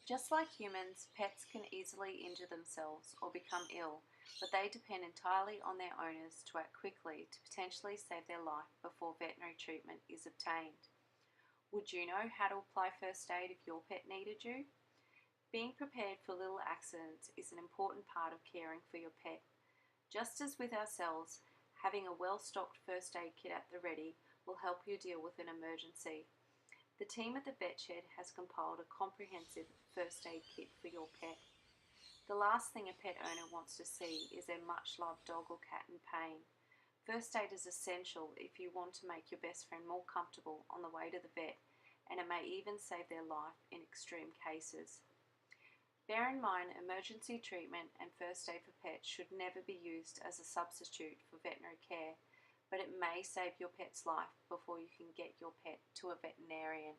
Just like humans, pets can easily injure themselves or become ill, but they depend entirely on their owners to act quickly to potentially save their life before veterinary treatment is obtained. Would you know how to apply first aid if your pet needed you? Being prepared for little accidents is an important part of caring for your pet. Just as with ourselves, having a well-stocked first aid kit at the ready will help you deal with an emergency. The team at the Vet Shed has compiled a comprehensive first aid kit for your pet. The last thing a pet owner wants to see is their much-loved dog or cat in pain. First aid is essential if you want to make your best friend more comfortable on the way to the vet, and it may even save their life in extreme cases. Bear in mind, emergency treatment and first aid for pets should never be used as a substitute for veterinary care, but it may save your pet's life before you can get your pet to a veterinarian.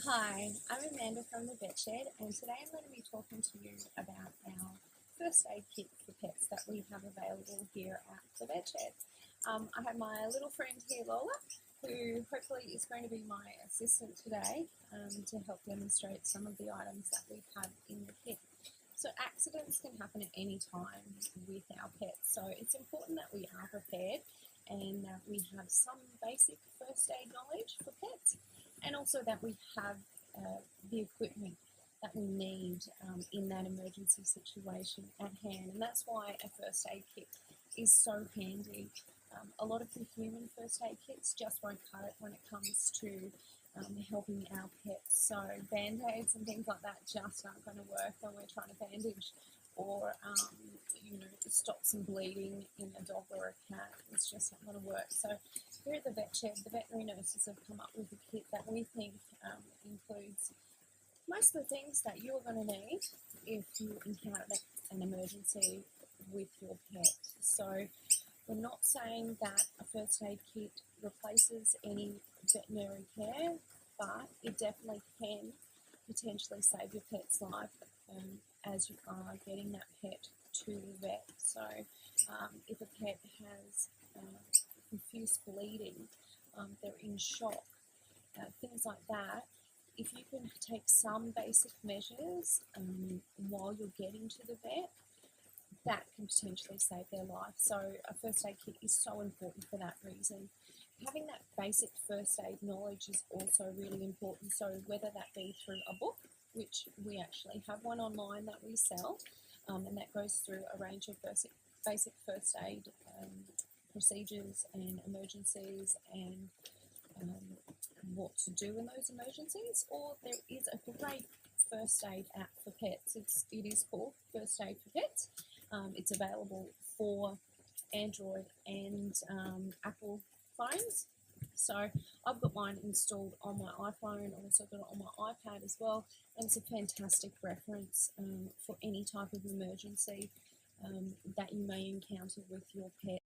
Hi, I'm Amanda from the Vet Shed, and today I'm going to be talking to you about our first aid kit for pets that we have available here at the Vet Shed. I have my little friend here, Lola, who hopefully is going to be my assistant today to help demonstrate some of the items that we have in the kit. So accidents can happen at any time with our pets, so it's important that we are prepared and that we have some basic first aid knowledge for pets, and also that we have the equipment that we need in that emergency situation at hand. And that's why a first aid kit is so handy. A lot of the human first aid kits just won't cut it when it comes to helping our pets. So band-aids and things like that just aren't going to work when we're trying to bandage or stop some bleeding in a dog or a cat. It's just not going to work. So here at the Vet Shed, the veterinary nurses have come up with a kit that we think includes most of the things that you're going to need if you encounter an emergency with your pet. So we're not saying that a first aid kit replaces any veterinary care, but it definitely can potentially save your pet's life as you are getting that pet to the vet. So if a pet has profuse bleeding, they're in shock, things like that, if you can take some basic measures while you're getting to the vet, that can potentially save their life. So a first aid kit is so important for that reason. Having that basic first aid knowledge is also really important. So whether that be through a book, which we actually have one online that we sell, and that goes through a range of basic first aid procedures and emergencies and what to do in those emergencies, or there is a great first aid app for pets. It is called First Aid for Pets. It's available for Android and Apple phones. So I've got mine installed on my iPhone, also got it on my iPad as well, and it's a fantastic reference for any type of emergency that you may encounter with your pet.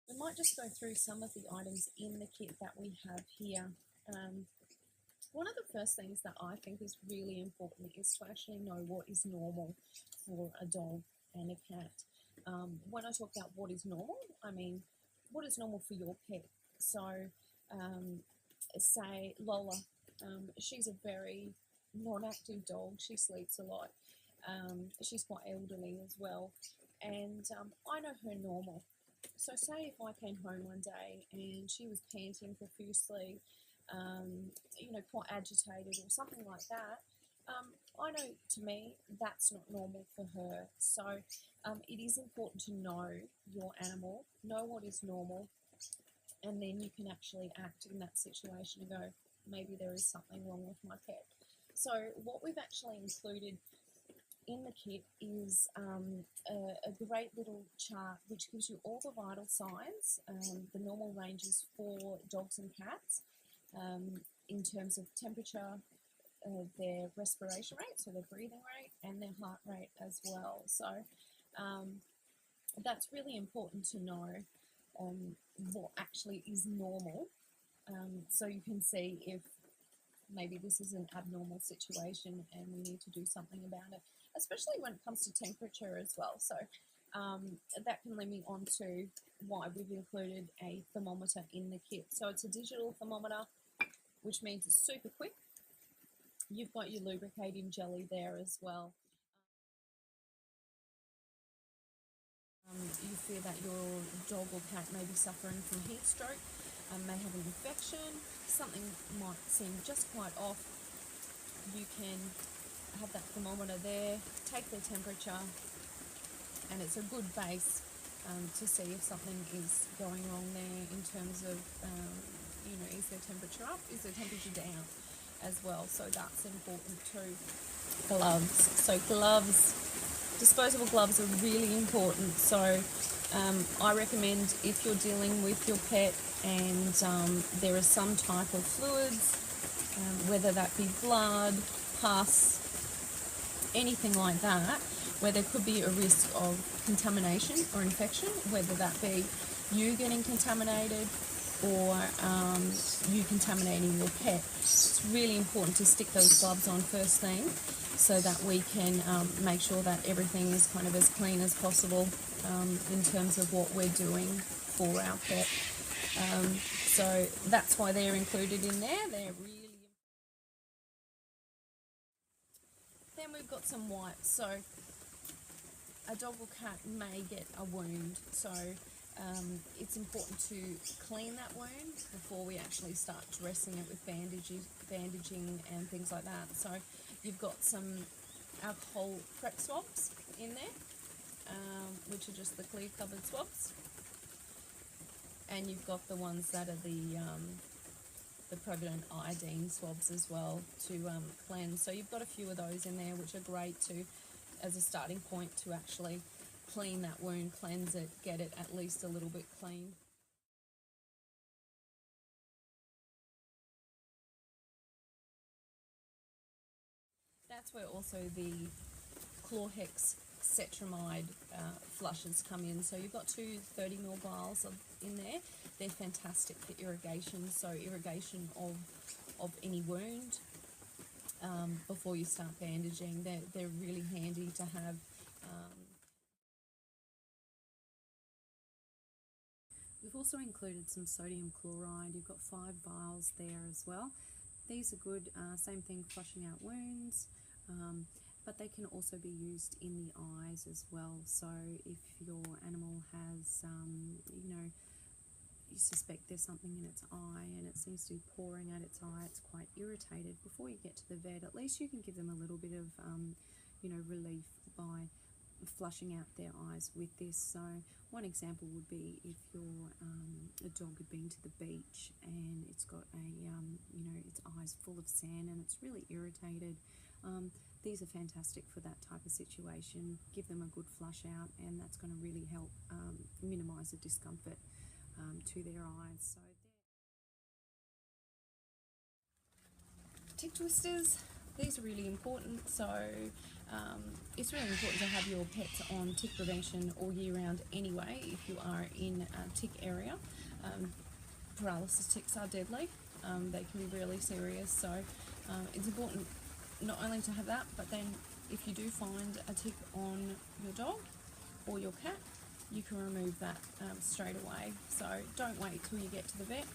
We might just go through some of the items in the kit that we have here. One of the first things that I think is really important is to actually know what is normal for a dog and a cat. When I talk about what is normal, I mean what is normal for your pet. So say Lola, she's a very non-active dog. She sleeps a lot. She's quite elderly as well, and I know her normal. So say if I came home one day and she was panting profusely, quite agitated or something like that, I know to me that's not normal for her. So it is important to know your animal, know what is normal, and then you can actually act in that situation and go, maybe there is something wrong with my pet. So what we've actually included in the kit is a great little chart which gives you all the vital signs, the normal ranges for dogs and cats in terms of temperature, their respiration rate, so their breathing rate, and their heart rate as well. So that's really important to know what actually is normal, so you can see if maybe this is an abnormal situation and we need to do something about it, especially when it comes to temperature as well. So that can lead me on to why we've included a thermometer in the kit. So it's a digital thermometer, which means it's super quick. You've got your lubricating jelly there as well. You fear that your dog or cat may be suffering from heat stroke, may have an infection, something might seem just quite off. You can have that thermometer there, take their temperature, and it's a good base to see if something is going wrong there in terms of, is their temperature up, is their temperature down as well. So that's important too. Gloves. So gloves, disposable gloves are really important. So I recommend if you're dealing with your pet and there is some type of fluids, whether that be blood, pus, anything like that, where there could be a risk of contamination or infection, whether that be you getting contaminated or you contaminating your pet. It's really important to stick those gloves on first thing so that we can make sure that everything is kind of as clean as possible in terms of what we're doing for our pet. So that's why they're included in there. They're really. Then we've got some wipes. So a dog or cat may get a wound, so it's important to clean that wound before we actually start dressing it with bandaging and things like that. So you've got some alcohol prep swabs in there, which are just the clear covered swabs, and you've got the ones that are the Provident iodine swabs as well to cleanse. So you've got a few of those in there, which are great to as a starting point to actually clean that wound, cleanse it, get it at least a little bit clean. That's where also the Chlorhex Cetramide flushes come in. So you've got two 30ml vials in there. They're fantastic for irrigation, so irrigation of any wound before you start bandaging. They're really handy to have. We've also included some sodium chloride. You've got 5 vials there as well. These are good, same thing, flushing out wounds, but they can also be used in the eyes as well. So if your animal has, you suspect there's something in its eye and it seems to be pouring at its eye, it's quite irritated, before you get to the vet, at least you can give them a little bit of, relief by flushing out their eyes with this. So one example would be if your a dog had been to the beach and it's got its eyes full of sand and it's really irritated. These are fantastic for that type of situation. Give them a good flush out, and that's going to really help minimise the discomfort to their eyes. So tick twisters, these are really important. So it's really important to have your pets on tick prevention all year round anyway if you are in a tick area. Paralysis ticks are deadly. They can be really serious, so it's important not only to have that, but then if you do find a tick on your dog or your cat, you can remove that straight away. So don't wait till you get to the vet.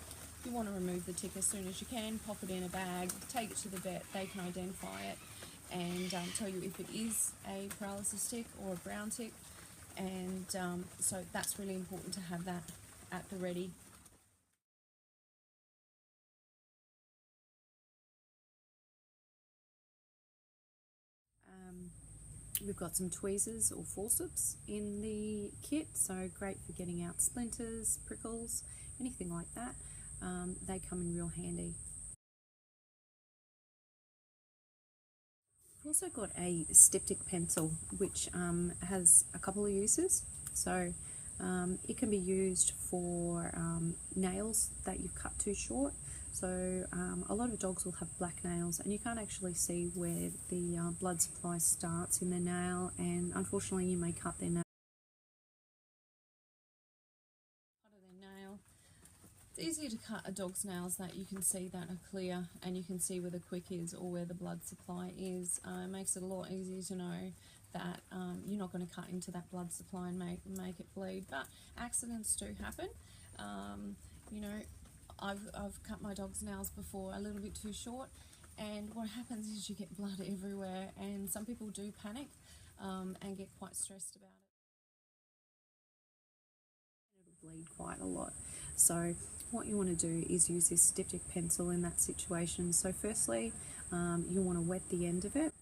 You want to remove the tick as soon as you can, pop it in a bag, take it to the vet. They can identify it and tell you if it is a paralysis tick or a brown tick, and so that's really important to have that at the ready. We've got some tweezers or forceps in the kit, so great for getting out splinters, prickles, anything like that. They come in real handy. We've also got a styptic pencil, which has a couple of uses. So it can be used for nails that you've cut too short. So a lot of dogs will have black nails, and you can't actually see where the blood supply starts in the nail, and unfortunately you may cut their nail. It's easier to cut a dog's nails that you can see that are clear and you can see where the quick is or where the blood supply is. It makes it a lot easier to know that you're not going to cut into that blood supply and make it bleed. But accidents do happen. You know, I've cut my dog's nails before a little bit too short, and what happens is you get blood everywhere, and some people do panic and get quite stressed about it. It'll bleed quite a lot. So what you want to do is use this diptych pencil in that situation. So firstly, you want to wet the end of it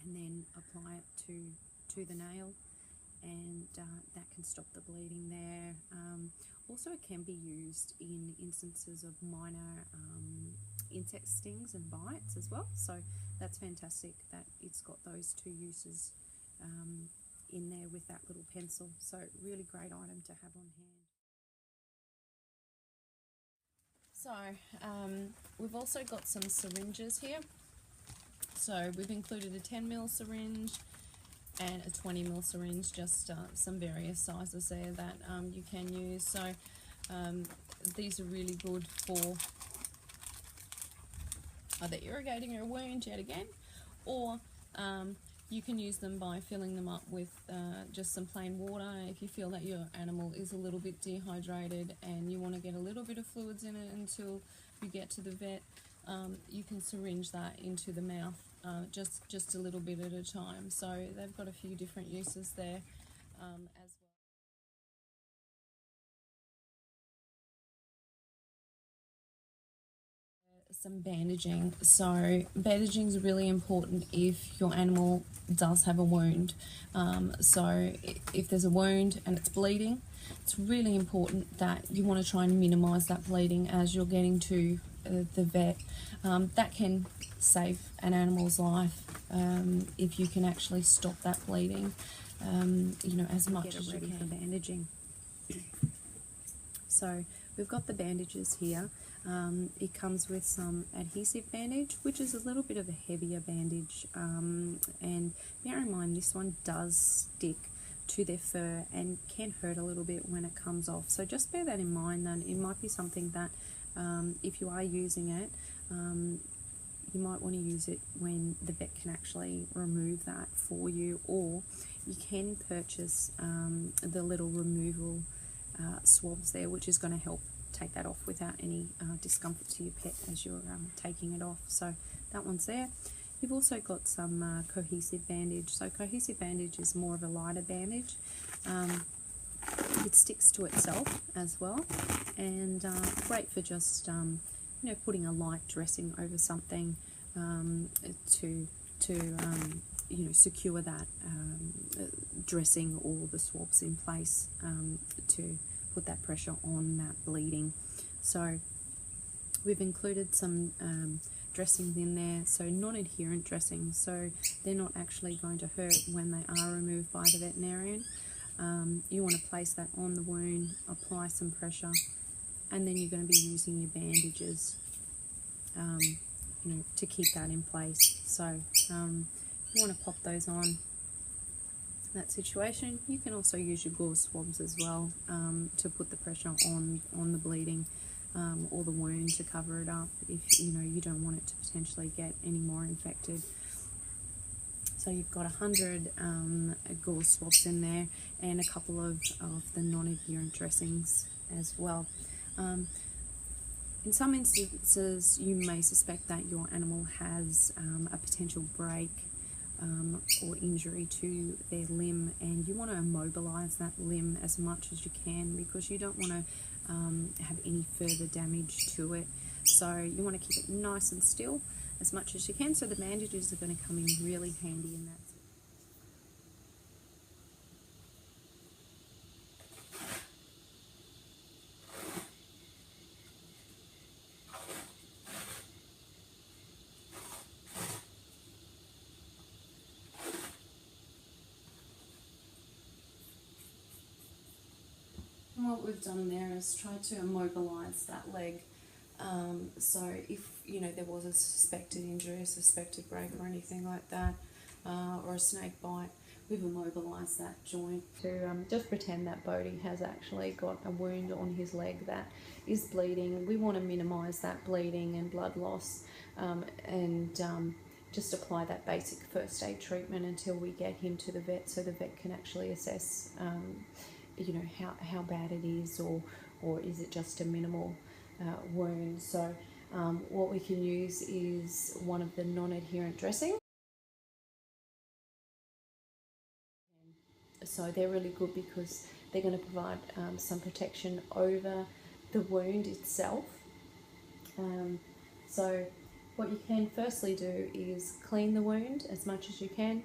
and then apply it to the nail, and that can stop the bleeding there. Also, it can be used in instances of minor insect stings and bites as well. So that's fantastic that it's got those two uses in there with that little pencil. So really great item to have on hand. So we've also got some syringes here. So we've included a 10 ml syringe and a 20 ml syringe, just some various sizes there that you can use. So these are really good for either irrigating a wound yet again, or you can use them by filling them up with just some plain water. If you feel that your animal is a little bit dehydrated and you want to get a little bit of fluids in it until you get to the vet, you can syringe that into the mouth, just a little bit at a time. So they've got a few different uses there as well. Some bandaging. So bandaging is really important if your animal does have a wound. So if there's a wound and it's bleeding, it's really important that you want to try and minimize that bleeding as you're getting to the vet. That can save an animal's life if you can actually stop that bleeding, you know, as much as you can. For bandaging. So we've got the bandages here. It comes with some adhesive bandage, which is a little bit of a heavier bandage, and bear in mind this one does stick to their fur and can hurt a little bit when it comes off. So just bear that in mind, that it might be something that if you are using it, you might want to use it when the vet can actually remove that for you, or you can purchase the little removal swabs there, which is going to help take that off without any discomfort to your pet as you're taking it off. So that one's there. You've also got some cohesive bandage. So cohesive bandage is more of a lighter bandage. It sticks to itself as well, and great for just you know, putting a light dressing over something to you know, secure that dressing or the swabs in place to put that pressure on that bleeding. So we've included some dressings in there, so non-adherent dressings, so they're not actually going to hurt when they are removed by the veterinarian. You want to place that on the wound, apply some pressure, and then you're going to be using your bandages you know, to keep that in place. So you want to pop those on that situation. You can also use your gauze swabs as well to put the pressure on the bleeding or the wound to cover it up if you know you don't want it to potentially get any more infected. So you've got 100 gauze swabs in there and a couple of the non-adherent dressings as well. In some instances you may suspect that your animal has a potential break or injury to their limb, and you want to immobilize that limb as much as you can because you don't want to have any further damage to it. So you want to keep it nice and still as much as you can, so the bandages are going to come in really handy in that. And what we've done there is try to immobilize that leg. So if you know there was a suspected injury, a suspected break or anything like that, or a snake bite, we've immobilised that joint to just pretend that Bodhi has actually got a wound on his leg that is bleeding. We want to minimise that bleeding and blood loss, and just apply that basic first aid treatment until we get him to the vet, so the vet can actually assess, you know, how bad it is, or is it just a minimal wound. So what we can use is one of the non-adherent dressings. So they're really good because they're going to provide some protection over the wound itself. So what you can firstly do is clean the wound as much as you can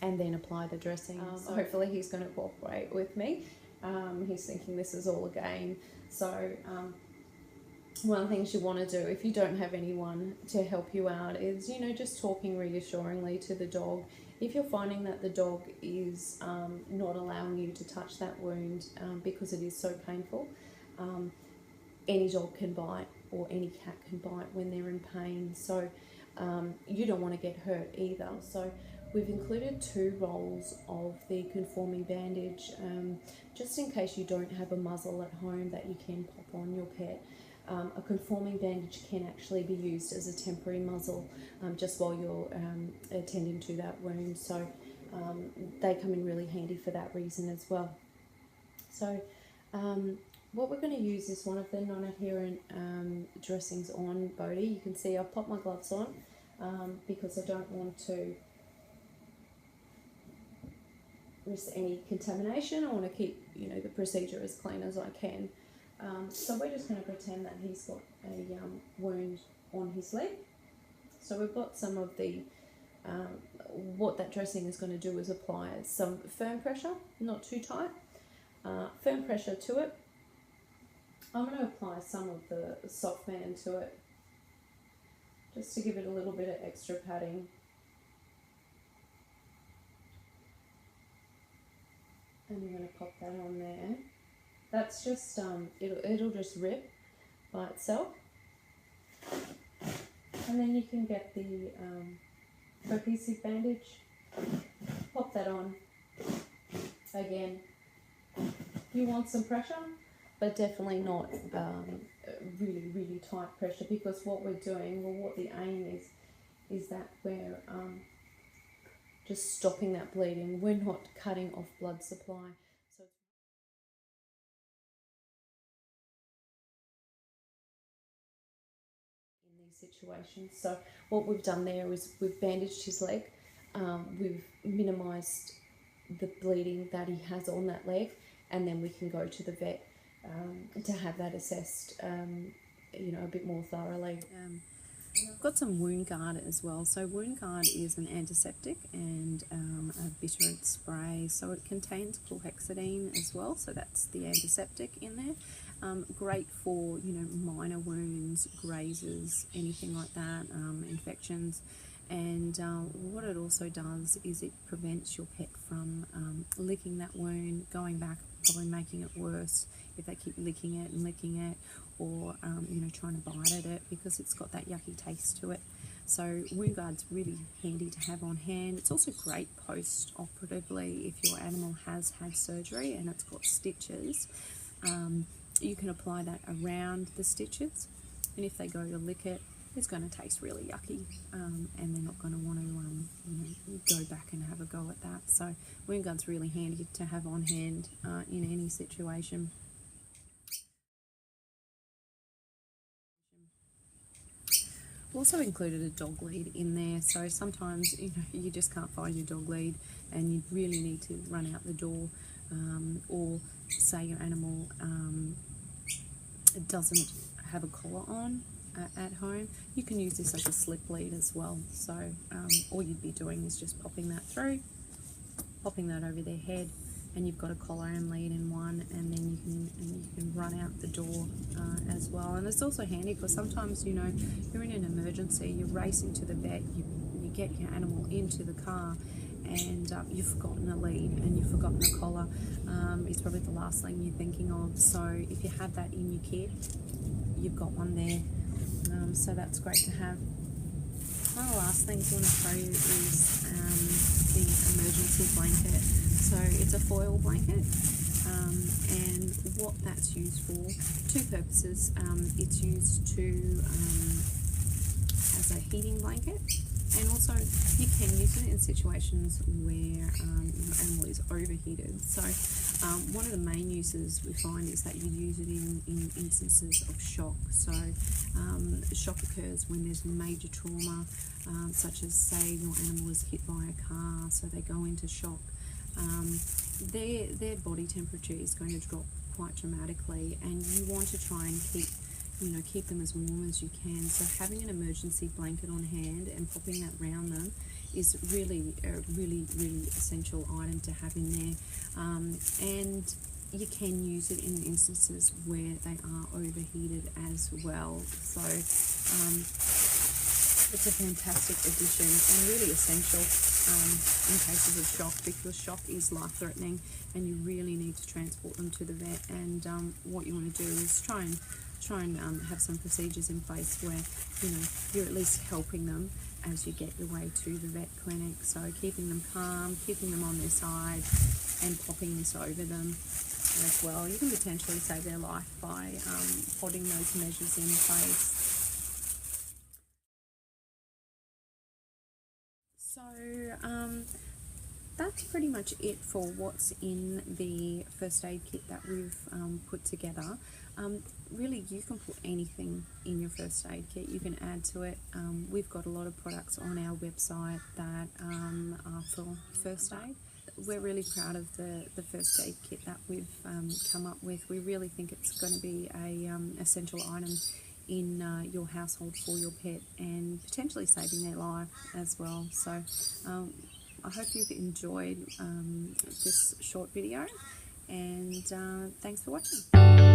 and then apply the dressing. So hopefully he's going to cooperate with me. He's thinking this is all a game. So one of the things you want to do if you don't have anyone to help you out is, you know, just talking reassuringly to the dog. If you're finding that the dog is not allowing you to touch that wound because it is so painful, any dog can bite or any cat can bite when they're in pain. So you don't want to get hurt either. So we've included 2 rolls of the conforming bandage just in case you don't have a muzzle at home that you can pop on your pet. A conforming bandage can actually be used as a temporary muzzle just while you're attending to that wound. So they come in really handy for that reason as well. So what we're going to use is one of the non-adherent dressings on Bodhi. You can see I've popped my gloves on because I don't want to risk any contamination. I want to keep, you know, the procedure as clean as I can. So we're just going to pretend that he's got a wound on his leg. So we've got some of the, what that dressing is going to do is apply some firm pressure, not too tight, firm pressure to it. I'm going to apply some of the soft band to it, just to give it a little bit of extra padding. And I'm going to pop that on there. That's just, it'll just rip by itself. And then you can get the cohesive bandage, pop that on. Again, you want some pressure, but definitely not really, really tight pressure, because what we're doing, well, what the aim is that we're just stopping that bleeding. We're not cutting off blood supply. So in these situations, so what we've done there is we've bandaged his leg, we've minimised the bleeding that he has on that leg, and then we can go to the vet to have that assessed, you know, a bit more thoroughly. I've got some Wound Guard as well. So Wound Guard is an antiseptic and a bitterant spray. So it contains chlorhexidine as well. So that's the antiseptic in there. Great for, you know, minor wounds, grazes, anything like that, infections. And what it also does is it prevents your pet from licking that wound, going back, probably making it worse if they keep licking it, or you know, trying to bite at it, because it's got that yucky taste to it. So Wound Guard's really handy to have on hand. It's also great post-operatively if your animal has had surgery and it's got stitches. You can apply that around the stitches, and if they go to lick it, it's going to taste really yucky, and they're not going to want to you know, go back and have a go at that. So Wound Guard's really handy to have on hand in any situation. Also included a dog lead in there, so sometimes, you know, you just can't find your dog lead and you really need to run out the door, or say your animal doesn't have a collar on at home. You can use this as a slip lead as well. So all you'd be doing is just popping that through, popping that over their head, and you've got a collar and lead in one, and then you can run out the door as well. And it's also handy because sometimes, you know, you're in an emergency, you're racing to the vet, you get your animal into the car, and you've forgotten a lead and you've forgotten a collar. It's probably the last thing you're thinking of. So if you have that in your kit, you've got one there. So that's great to have. One of the last things I want to show you is the emergency blanket. So it's a foil blanket, and what that's used for, 2 purposes. It's used to as a heating blanket, And also you can use it in situations where your animal is overheated. So one of the main uses we find is that you use it in instances of shock. So shock occurs when there's major trauma, such as say your animal is hit by a car, so they go into shock. Their body temperature is going to drop quite dramatically, and you want to try and keep them as warm as you can. So having an emergency blanket on hand and popping that around them is really a really essential item to have in there. And you can use it in instances where they are overheated as well. So it's a fantastic addition and really essential in cases of shock, because shock is life-threatening and you really need to transport them to the vet. And what you want to do is try and have some procedures in place where you're at least helping them as you get your way to the vet clinic. So keeping them calm, keeping them on their side, and popping this over them as well. You can potentially save their life by putting those measures in place. So that's pretty much it for what's in the first aid kit that we've put together. Really, you can put anything in your first aid kit. You can add to it. We've got a lot of products on our website that are for first aid. We're really proud of the first aid kit that we've come up with. We really think it's going to be a essential item in your household for your pet, and potentially saving their life as well. So I hope you've enjoyed this short video, and thanks for watching.